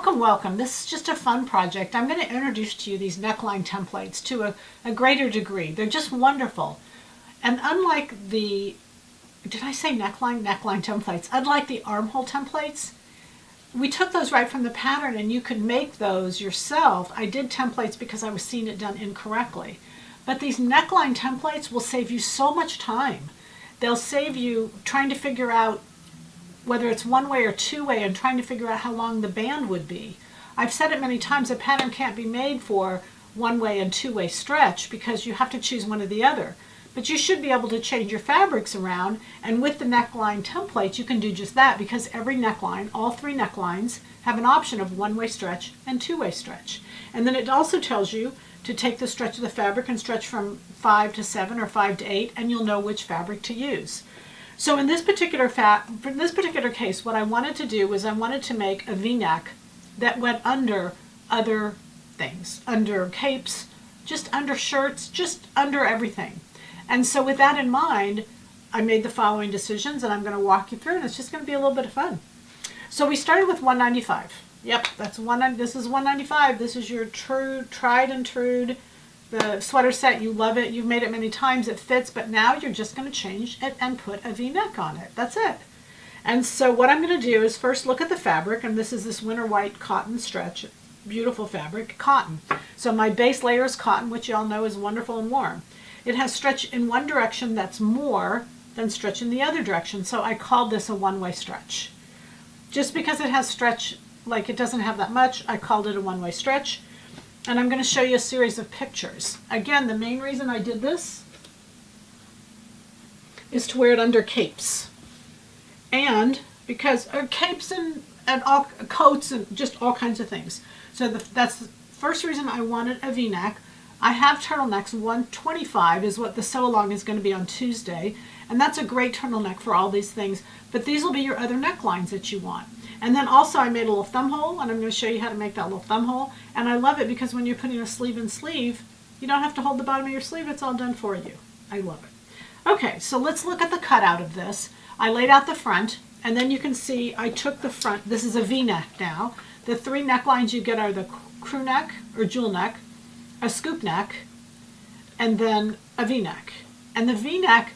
Welcome, welcome. This is just a fun project. I'm going to introduce to you these neckline templates to a greater degree. They're just wonderful. And unlike the, did I say neckline? Neckline templates. Unlike the armhole templates, we took those right from the pattern and you could make those yourself. I did templates because I was seeing it done incorrectly. But these neckline templates will save you so much time. They'll save you trying to figure out whether it's one way or two way and trying to figure out how long the band would be. I've said it many times, a pattern can't be made for one way and two way stretch because you have to choose one or the other. But you should be able to change your fabrics around, and with the neckline templates you can do just that because every neckline, all three necklines, have an option of one-way stretch and two-way stretch. And then it also tells you to take the stretch of the fabric and stretch from 5 to 7 or 5 to 8, and you'll know which fabric to use. So in this particular case, what I wanted to do was I wanted to make a V-neck that went under other things, under capes, just under shirts, just under everything. And so with that in mind, I made the following decisions, and I'm going to walk you through, and it's just going to be a little bit of fun. So we started with 195. Yep, this is 195. This is your true, tried and true, the sweater set. You love it. You've made it many times. It fits, but now you're just going to change it and put a V-neck on it. That's it. And so what I'm going to do is first look at the fabric, and this is this winter white cotton stretch. Beautiful fabric, cotton. So my base layer is cotton, which you all know is wonderful and warm. It has stretch in one direction that's more than stretch in the other direction, so I called this a one-way stretch. Just because it has stretch, like it doesn't have that much, I called it a one-way stretch. And I'm going to show you a series of pictures. Again, the main reason I did this is to wear it under capes. And because capes and all coats and just all kinds of things. So that's the first reason I wanted a V-neck. I have turtlenecks. 125 is what the sew along is going to be on Tuesday. And that's a great turtleneck for all these things. But these will be your other necklines that you want. And then also I made a little thumb hole, and I'm going to show you how to make that little thumb hole. And I love it because when you're putting a sleeve in sleeve, you don't have to hold the bottom of your sleeve. It's all done for you. I love it. Okay, so let's look at the cutout of this. I laid out the front, and then you can see I took the front. This is a V-neck now. The three necklines you get are the crew neck or jewel neck, a scoop neck, and then a V-neck. And the V-neck,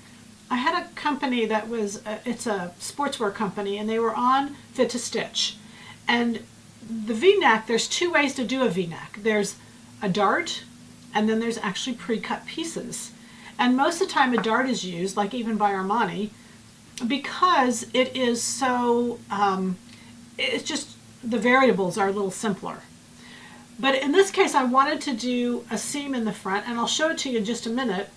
I had a company that was, it's a sportswear company, and they were on Fit to Stitch. And the V-neck, there's two ways to do a V-neck. There's a dart, and then there's actually pre-cut pieces. And most of the time a dart is used, like even by Armani, because it is so, it's just, the variables are a little simpler. But in this case, I wanted to do a seam in the front, and I'll show it to you in just a minute.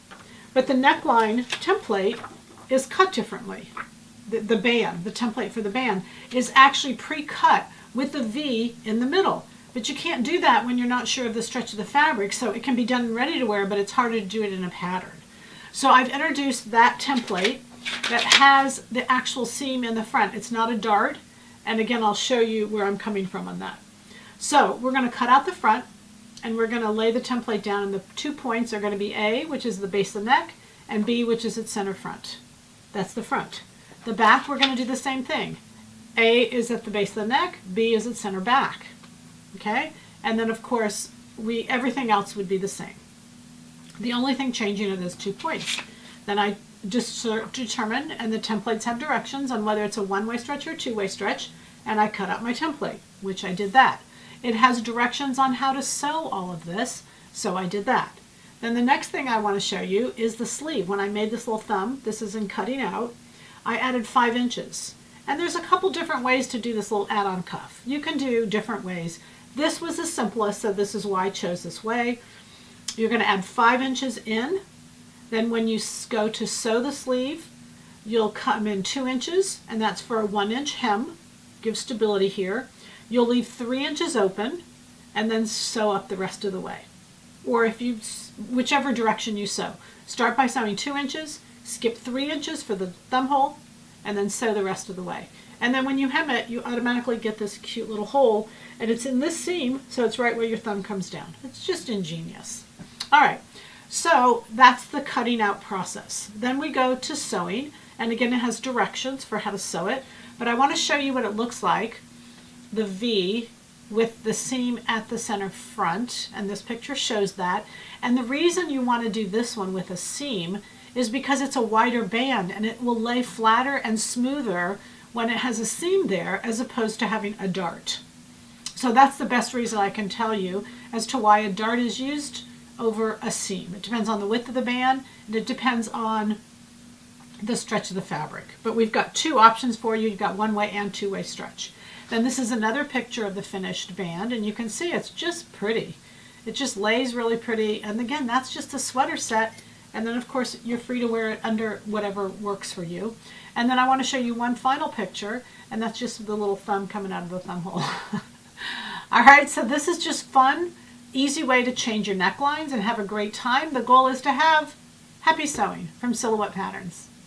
But the neckline template is cut differently. The band, the template for the band, is actually pre-cut with the V in the middle. But you can't do that when you're not sure of the stretch of the fabric, so it can be done ready to wear, but it's harder to do it in a pattern. So I've introduced that template that has the actual seam in the front. It's not a dart, and again, I'll show you where I'm coming from on that. So we're going to cut out the front, and we're going to lay the template down, and the 2 points are going to be A, which is the base of the neck, and B, which is its center front. That's the front. The back, we're going to do the same thing. A is at the base of the neck, B is at center back. Okay? And then of course, everything else would be the same. The only thing changing are those 2 points. Then I just determined, and the templates have directions on whether it's a one-way stretch or a two-way stretch, and I cut out my template, which I did that. It has directions on how to sew all of this, so I did that. Then the next thing I want to show you is the sleeve. When I made this little thumb, this is in cutting out, I added 5 inches. And there's a couple different ways to do this little add-on cuff. You can do different ways. This was the simplest, so this is why I chose this way. You're going to add 5 inches in. Then when you go to sew the sleeve, you'll come in 2 inches, and that's for a 1-inch hem. Give stability here. You'll leave 3 inches open, and then sew up the rest of the way. Or if you, whichever direction you sew. Start by sewing 2 inches, skip 3 inches for the thumb hole, and then sew the rest of the way. And then when you hem it, you automatically get this cute little hole, and it's in this seam, so it's right where your thumb comes down. It's just ingenious. All right, so that's the cutting out process. Then we go to sewing, and again, it has directions for how to sew it, but I want to show you what it looks like, the V with the seam at the center front, and this picture shows that. And the reason you want to do this one with a seam is because it's a wider band and it will lay flatter and smoother when it has a seam there as opposed to having a dart. So that's the best reason I can tell you as to why a dart is used over a seam. It depends on the width of the band and it depends on the stretch of the fabric. But we've got two options for you. You've got one-way and two-way stretch. Then this is another picture of the finished band, and you can see it's just pretty. It just lays really pretty. And again, that's just a sweater set. And then of course you're free to wear it under whatever works for you. And then I want to show you one final picture, and that's just the little thumb coming out of the thumb hole. All right, so this is just fun, easy way to change your necklines and have a great time. The goal is to have happy sewing from Silhouette Patterns.